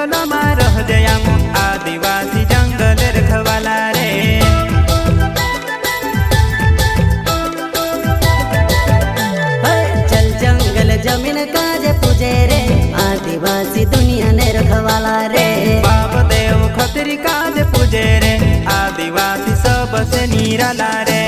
जंगल में रह जया आदिवासी जंगल रखवाला रे। चल जंगल जमीन काज पूजे रे आदिवासी दुनिया ने रखवाला रे। बाप देव खतरी काज पूजे रे आदिवासी सबसे निराला रे।